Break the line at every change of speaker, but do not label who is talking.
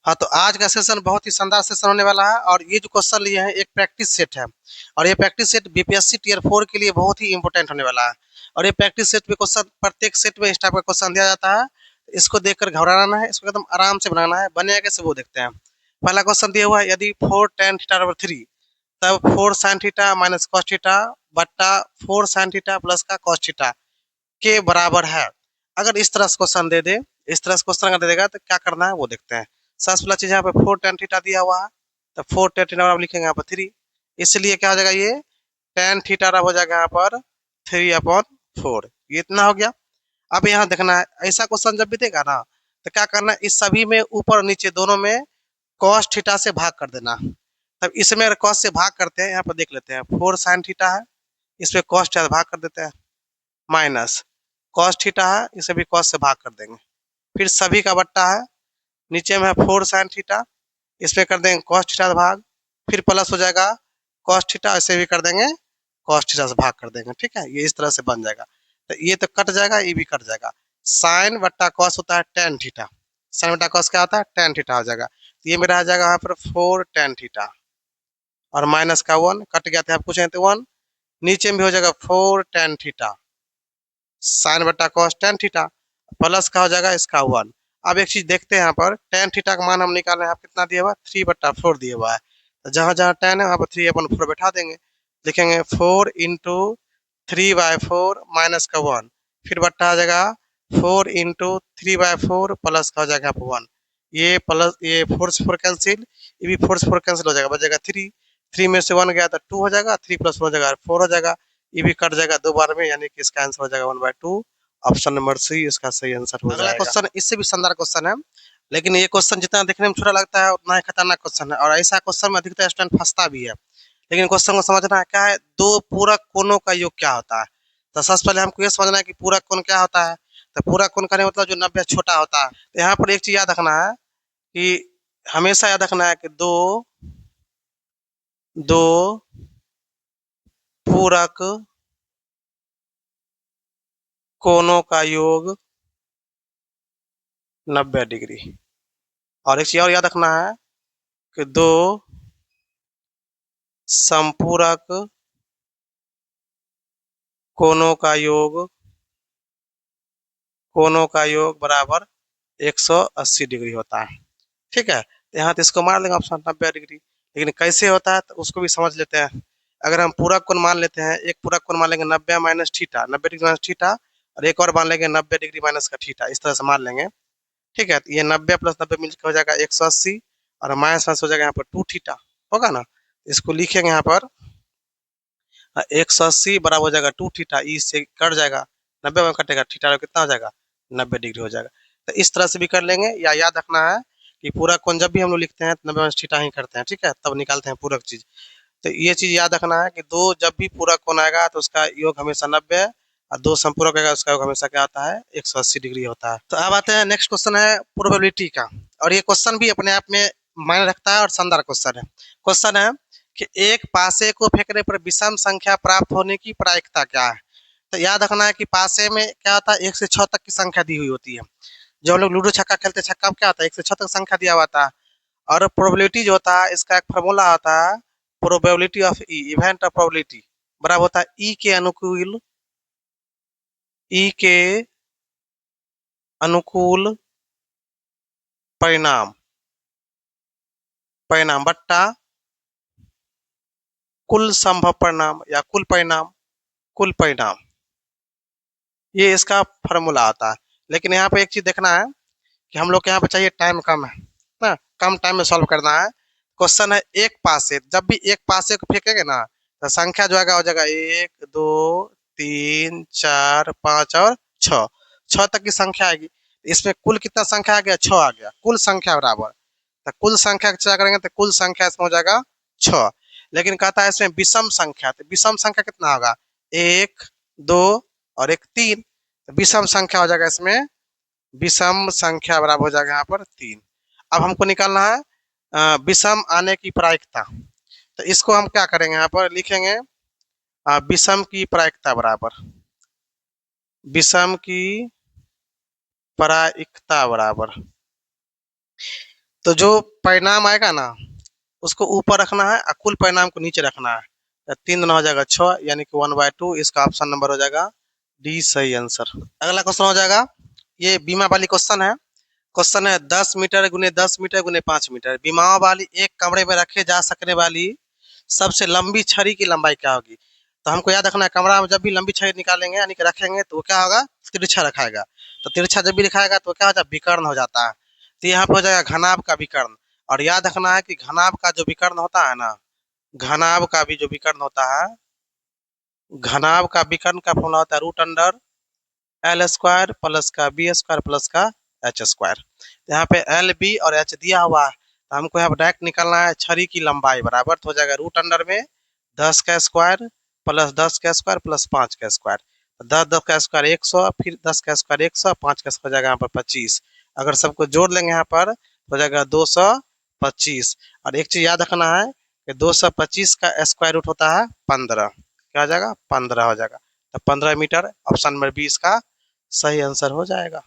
हाँ, तो आज का सेशन बहुत ही शानदार सेशन होने वाला है और ये जो क्वेश्चन लिए हैं एक प्रैक्टिस सेट है और ये प्रैक्टिस सेट बीपीएससी टियर 4 के लिए बहुत ही इंपॉर्टेंट होने वाला है। और ये प्रैक्टिस सेट में क्वेश्चन प्रत्येक सेट में इस टाइप का क्वेश्चन दिया जाता है। इसको देखकर घबराना है, इसको एकदम आराम से बनाना है। बनेगा कैसे वो देखते हैं। पहला क्वेश्चन दिया हुआ है, यदि 4 tan थीटा बराबर 3 तब 4 sin theta minus cos theta बट्टा 4 sin थीटा प्लस का cos थीटा के बराबर है। अगर इस तरह से क्वेश्चन दे दे, इस तरह से क्वेश्चन अगर दे देगा तो क्या करना है वो देखते हैं। सबसे पहला चीज यहाँ पे 4 tan थीटा दिया हुआ है, तो 4 tan थीटा बराबर लिखेंगे यहाँ पर 3। इसलिए क्या हो जाएगा, ये tan थीटा बराबर हो जाएगा यहाँ पर 3/4। ये इतना हो गया। अब यहाँ देखना है, ऐसा क्वेश्चन जब भी देगा ना तो क्या करना है, इस सभी में ऊपर और नीचे दोनों में cos थीटा से भाग कर देना। तब इसमें अगर cos से भाग करते हैं, यहाँ पर देख लेते हैं 4 sin थीटा है, इसमें cos थीटा से भाग कर देते हैं, माइनस cos थीटा है, इसे भी cos से भाग कर देंगे। फिर सभी का बट्टा है, नीचे में है 4 sin थीटा, इसमें कर देंगे cos थीटा से भाग, फिर प्लस हो जाएगा cos थीटा, इसे भी कर देंगे cos थीटा से भाग कर देंगे। ठीक है, ये इस तरह से बन जाएगा। तो ये तो कट जाएगा, ये भी कट जाएगा। साइन बट्टा cos होता है tan थीटा, साइन बट्टा cos क्या होता है, tan थीटा हो जाएगा। तो ये मेरा आ जाएगा यहाँ पर 4 tan थीटा और माइनस का 1 कट गया था, आप पूछे तो 1, नीचे में भी हो जाएगा 4 tan थीटा साइन बट्टा cos tan थीटा प्लस का हो जाएगा इसका 1। अब एक चीज देखते हैं, यहाँ पर tan थीटा का मान हम निकाल रहे हैं, कितना दिया हुआ है 3/4 दिया हुआ है। तो जहां जहां tan है वहां पर 3/4 बैठा देंगे, लिखेंगे 4 इंटू 3/4 माइनस का 1, फिर बट्टा आ जाएगा 4 इंटू 3/4 प्लस का हो जाएगा 1। ये प्लस ये 4 से 4 कैंसिल, ये भी 4 से 4 कैंसिल हो जाएगा, बचेगा 3। 3 में से 1 गया तो 2 हो जाएगा, 3 प्लस 1 हो जाएगा 4 हो जाएगा। ये भी कट जाएगा 2 बार में, यानी कि इसका आंसर हो जाएगा 1/2। ऑप्शन नंबर सी इसका सही आंसर हो जाएगा। अगला क्वेश्चन इससे भी शानदार क्वेश्चन है, लेकिन ये क्वेश्चन जितना देखने में छोटा लगता है उतना ही खतरनाक क्वेश्चन है और ऐसा क्वेश्चन में अधिकतर स्टूडेंट फंसता भी है। लेकिन क्वेश्चन को समझना है, क्या है, दो पूरक कोणों का योग क्या होता है। तो सबसे पहले हमको ये समझना है कि पूरक कोण क्या होता है। तो पूरक कोण का मतलब जो 90 छोटा होता है। तो यहाँ पर एक चीज याद रखना है कि हमेशा याद रखना है कि दो दो पूरक कोणों का योग 90 डिग्री। और एक चीज और याद रखना है कि दो समपूरक कोणों का योग बराबर 180 डिग्री होता है। ठीक है, तो यहाँ तो इसको मार लेंगे ऑप्शन 90 डिग्री। लेकिन कैसे होता है तो उसको भी समझ लेते हैं। अगर हम पूरक कोण मान लेते हैं, एक पूरक कोण मान लेंगे 90 minus theta, 90 degree minus theta, और एक और मान लेंगे 90 डिग्री माइनस का थीटा, इस तरह से मान लेंगे। ठीक है, तो ये 90 प्लस 90 मिलकर हो जाएगा 180 और माइनस माइनस हो जाएगा यहाँ पर 2 थीटा, होगा ना। इसको लिखेंगे यहाँ पर 180 बराबर हो जाएगा 2 थीटा, इससे कट जाएगा, 90 में कटेगा थीटा कितना हो जाएगा 90 डिग्री हो जाएगा। तो इस तरह से भी कर लेंगे, या याद रखना है कि पूरक कोण जब भी हम लोग लिखते हैं तो 90 थीटा ही करते हैं। ठीक है, तब निकालते हैं पूरक चीज। तो ये चीज याद रखना है कि दो जब भी पूरक कोण आएगा तो उसका योग हमेशा 90 और दो संपूरक आएगा उसका योग हमेशा क्या होता है 180 डिग्री होता है। तो अब आते हैं, नेक्स्ट क्वेश्चन है प्रोबेबिलिटी का, और ये क्वेश्चन भी अपने आप में मायने रखता है और शानदार क्वेश्चन है। क्वेश्चन है कि एक पासे को फेंकने पर विषम संख्या प्राप्त होने की प्रायिकता क्या है। तो याद रखना है कि पासे में क्या होता है 1 से 6 तक की संख्या दी हुई होती है। जब हम लोग लूडो छक्का खेलते हैं, छक्का में क्या होता है 1 से 6 तक संख्या दिया हुआ था। और प्रोबेबिलिटी जो होता है इसका एक फार्मूला होता है, probability of E, event of probability बराबर होता है ई के अनुकूल परिणाम परिणाम बट्टा कुल संभव परिणाम या कुल परिणाम, ये इसका फार्मूला आता है। लेकिन यहाँ पे एक चीज देखना है कि हम लोग के यहाँ पे चाहिए टाइम कम है ना, कम टाइम में सॉल्व करना है। क्वेश्चन है एक पासे, जब भी एक पासे को फेंकेंगे ना तो संख्या जो आएगा हो जाएगा 1 2 3 4 5 और 6, 6 तक की संख्या आएगी। इसमें कुल कितना संख्या आ गया 6 आ गया, कुल संख्या बराबर। तो कुल संख्या क्या करेंगे तो कुल संख्या इसमें हो जाएगा 6। लेकिन कहता है इसमें विषम संख्या, तो विषम संख्या कितना होगा 1 2 और एक 3। विषम संख्या हो जाएगा इसमें, विषम संख्या बराबर हो जाएगा यहाँ पर 3। अब हमको निकालना है विषम आने की प्रायिकता। तो इसको हम क्या करेंगे, यहाँ पर लिखेंगे विषम की प्रायिकता बराबर, विषम की प्रायिकता बराबर तो जो परिणाम आएगा ना उसको ऊपर रखना है और कुल परिणाम को नीचे रखना है। तो 3 दूना हो जाएगा 6, यानी कि 1/2। इसका ऑप्शन नंबर हो जाएगा डी सही आंसर। अगला क्वेश्चन हो जाएगा, ये बीमा वाली क्वेश्चन है। क्वेश्चन है 10 मीटर गुने 10 मीटर गुने 5 मीटर बीमाओं वाली एक कमरे में रखे जा सकने वाली सबसे लंबी छड़ी की लंबाई क्या होगी। तो हमको याद रखना है, कमरा में जब भी लंबी छड़ी निकालेंगे यानी कि रखेंगे तो वो क्या होगा, तिरछा रखाएगा। तो तिरछा जब भी दिखाएगा तो क्या हो जाता है, विकर्ण हो जाता है। तो यहाँ पे हो जाएगा घनाभ का विकर्ण। और याद रखना है कि घनाभ का जो विकर्ण होता है ना, घनाभ का भी जो विकर्ण होता है, घनाभ का विकर्ण का फॉर्मूला होता है √अंडर एल स्क्वायर प्लस का बी स्क्वायर प्लस का एच स्क्वायर। यहाँ पे एल बी और एच दिया हुआ है, तो हमको यहाँ पर डायरेक्ट निकालना है छड़ी की लंबाई बराबर तो हो जाएगा √अंडर में 10 का स्क्वायर प्लस 10 का स्क्वायर प्लस 5 का स्क्वायर। 10 10 का स्क्वायर 100, फिर 10 का स्क्वायर 100, 5 का स्क्वायर हो जाएगा यहाँ पर 25। अगर सबको जोड़ लेंगे यहाँ पर हो जाएगा 225। और एक चीज याद रखना है कि 225 का स्क्वायर रूट होता है 15। क्या हो जाएगा, 15 हो जाएगा। तो 15 मीटर, ऑप्शन नंबर 20 का सही आंसर हो जाएगा।